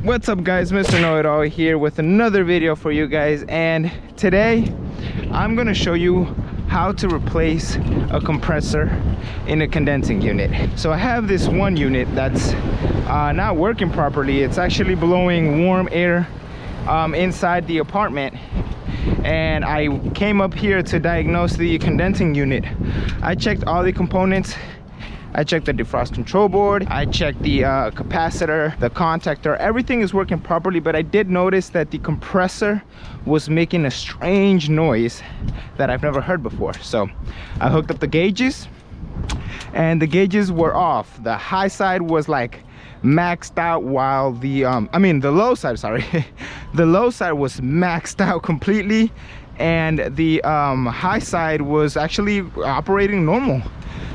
What's up guys, Mr. Know-It-All here with another video for you guys, and today I'm gonna show you how to replace a compressor in a condensing unit. So I have this one unit that's not working properly. It's actually blowing warm air inside the apartment, and I came up here to diagnose the condensing unit. I checked all the components. I checked the defrost control board, I checked the capacitor, the contactor, everything is working properly, but I did notice that the compressor was making a strange noise that I've never heard before. So I hooked up the gauges, and the gauges were off. The high side was like maxed out, while the the low side, sorry, the low side was maxed out completely, and the high side was actually operating normal.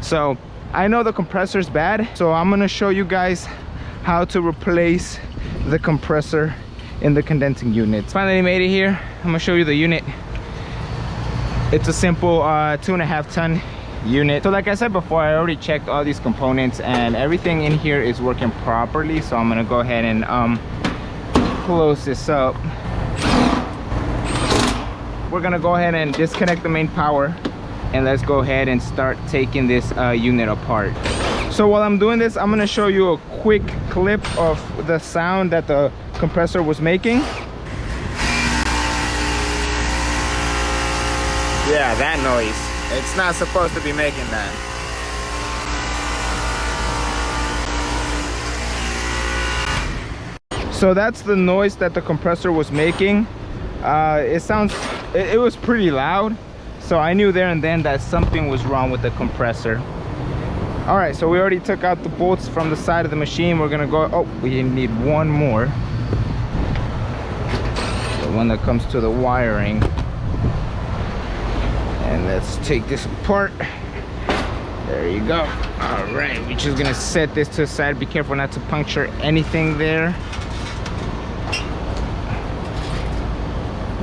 So I know the compressor is bad, so I'm gonna show you guys how to replace the compressor in the condensing unit. Finally made it here. I'm gonna show you the unit. It's a simple 2.5 ton unit. So like I said before, I already checked all these components and everything in here is working properly. So I'm gonna go ahead and close this up. We're gonna go ahead and disconnect the main power, and let's go ahead and start taking this unit apart. So while I'm doing this, I'm gonna show you a quick clip of the sound that the compressor was making. Yeah, that noise. It's not supposed to be making that. So that's the noise that the compressor was making. It was pretty loud. So I knew there and then that something was wrong with the compressor. All right, so we already took out the bolts from the side of the machine. We're gonna go, oh, we need one more. The one that comes to the wiring. And let's take this apart. There you go. All right, we're just gonna set this to the side. Be careful not to puncture anything there.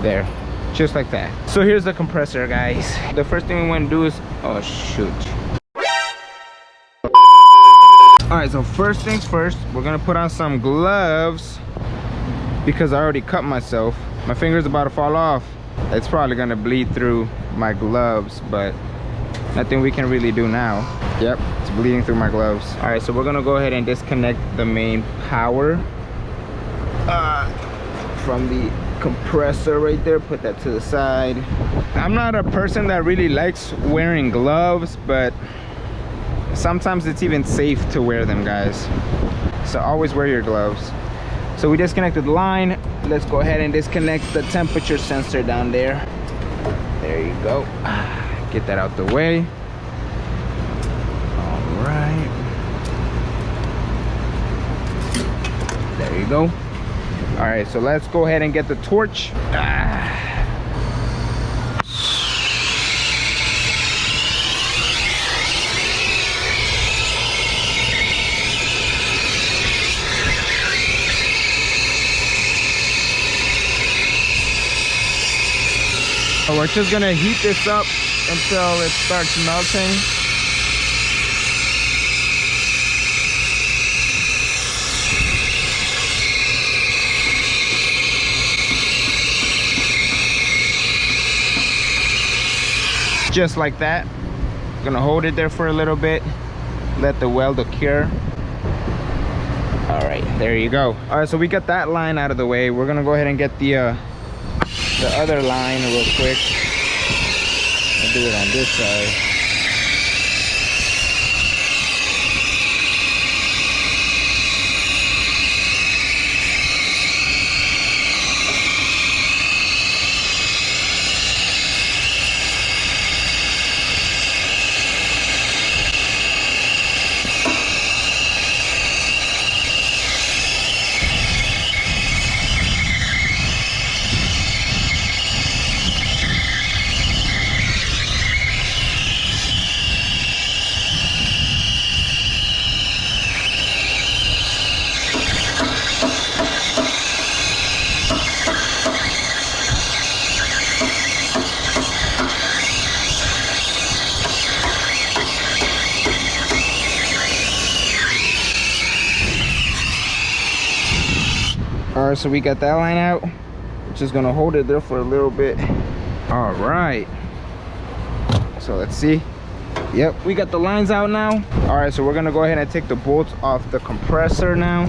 There. Just like that. So here's the compressor, guys. The first thing we want to do is, oh shoot. All right, so first things first, we're gonna put on some gloves because I already cut myself. My finger's about to fall off. It's probably gonna bleed through my gloves, but nothing we can really do now. Yep, it's bleeding through my gloves. All right, so we're gonna go ahead and disconnect the main power from the compressor right there. Put that to the side. I'm not a person that really likes wearing gloves, but sometimes it's even safe to wear them, guys. So always wear your gloves. So we disconnected the line. Let's go ahead and disconnect the temperature sensor down there. There you go. Get that out the way. All right, there you go. All right, so let's go ahead and get the torch. So we're just gonna heat this up until it starts melting. Just like that. Gonna hold it there for a little bit, let the weld cure. All right, there you go. All right, so we got that line out of the way. We're gonna go ahead and get the other line real quick. I'll do it on this side. All right, so we got that line out. Just gonna hold it there for a little bit. All right, so let's see. Yep, we got the lines out now. All right, so we're gonna go ahead and take the bolts off the compressor now.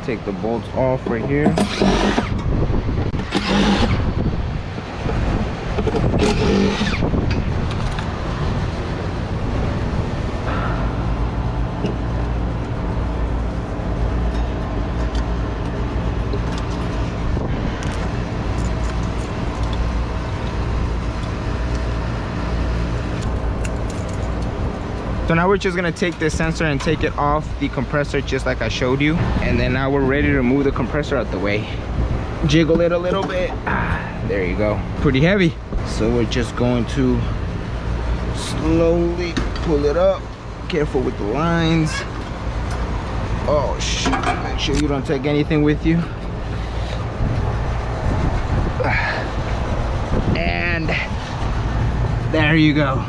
Take the bolts off right here. So now we're just gonna take this sensor and take it off the compressor just like I showed you. And then now we're ready to move the compressor out the way. Jiggle it a little bit. There you go. Pretty heavy. So we're just going to slowly pull it up. Careful with the lines. Oh shoot, make sure you don't take anything with you. And there you go.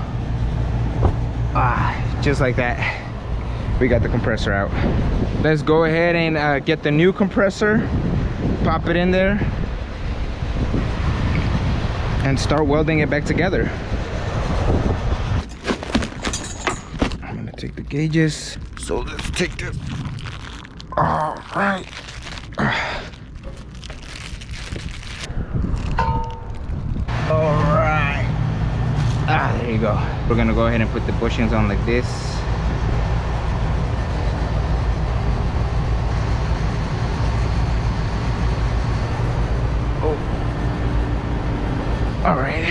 Just like that, we got the compressor out. Let's go ahead and get the new compressor, pop it in there, and start welding it back together. I'm gonna take the gauges. So let's take this. All right. All right. There you go. We're gonna go ahead and put the bushings on like this. Oh. All right.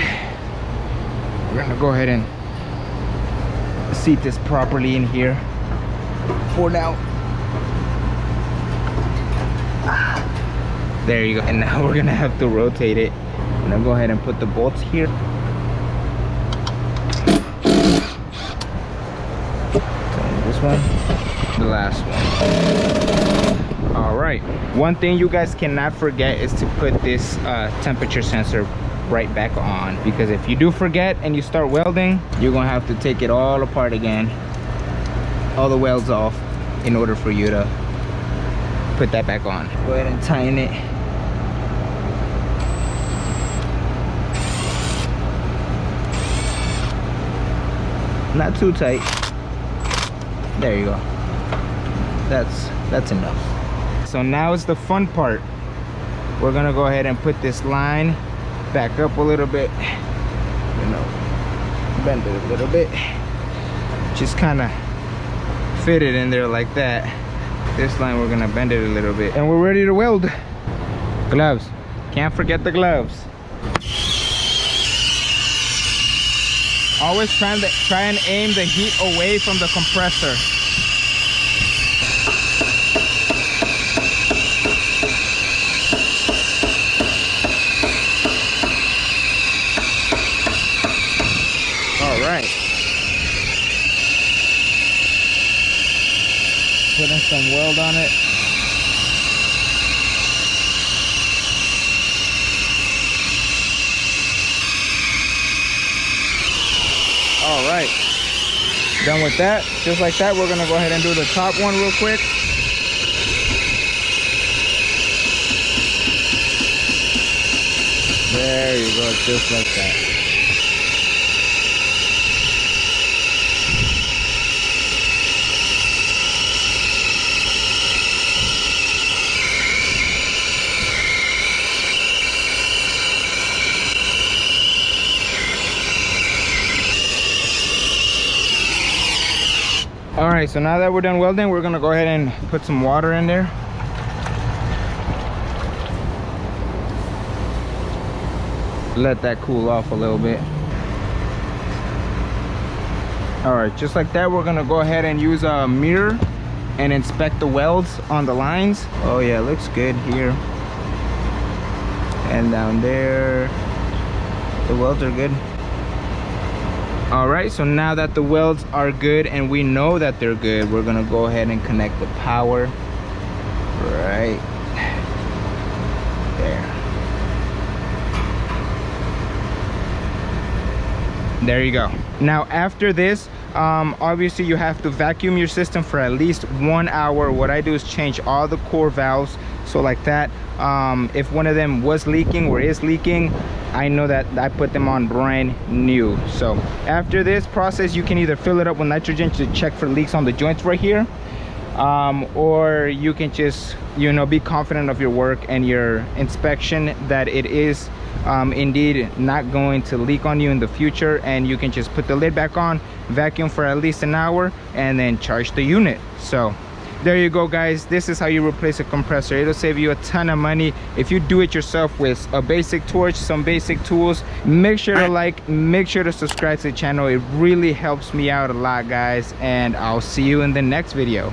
We're gonna go ahead and seat this properly in here for now. There you go. And now we're gonna have to rotate it. And I'll go ahead and put the bolts here. One, the last one. All right, one thing you guys cannot forget is to put this temperature sensor right back on, because if you do forget and you start welding, you're gonna have to take it all apart again, all the welds off, in order for you to put that back on. Go ahead and tighten it. Not too tight. There you go. That's enough. So now is the fun part. We're gonna go ahead and put this line back up a little bit. You know, bend it a little bit. Just kind of fit it in there like that. This line we're gonna bend it a little bit, and we're ready to weld. Gloves. Can't forget the gloves. Always try and aim the heat away from the compressor. All right. Putting some weld on it. All right, done with that. Just like that, we're gonna go ahead and do the top one real quick. There you go, just like that. All right, so now that we're done welding, we're gonna go ahead and put some water in there. Let that cool off a little bit. All right, just like that, we're gonna go ahead and use a mirror and inspect the welds on the lines. Oh yeah, looks good here. And down there, the welds are good. All right, so now that the welds are good and we know that they're good, we're gonna go ahead and connect the power right there. There you go. Now after this, obviously you have to vacuum your system for at least 1 hour. What I do is change all the core valves, so like that. If one of them was leaking or is leaking, I know that I put them on brand new. So after this process, you can either fill it up with nitrogen to check for leaks on the joints right here, or you can just, you know, be confident of your work and your inspection that it is indeed not going to leak on you in the future, and you can just put the lid back on, vacuum for at least an hour, and then charge the unit. So there you go, guys. This is how you replace a compressor. It'll save you a ton of money if you do it yourself with a basic torch, some basic tools. Make sure to like, make sure to subscribe to the channel. It really helps me out a lot, guys, and I'll see you in the next video.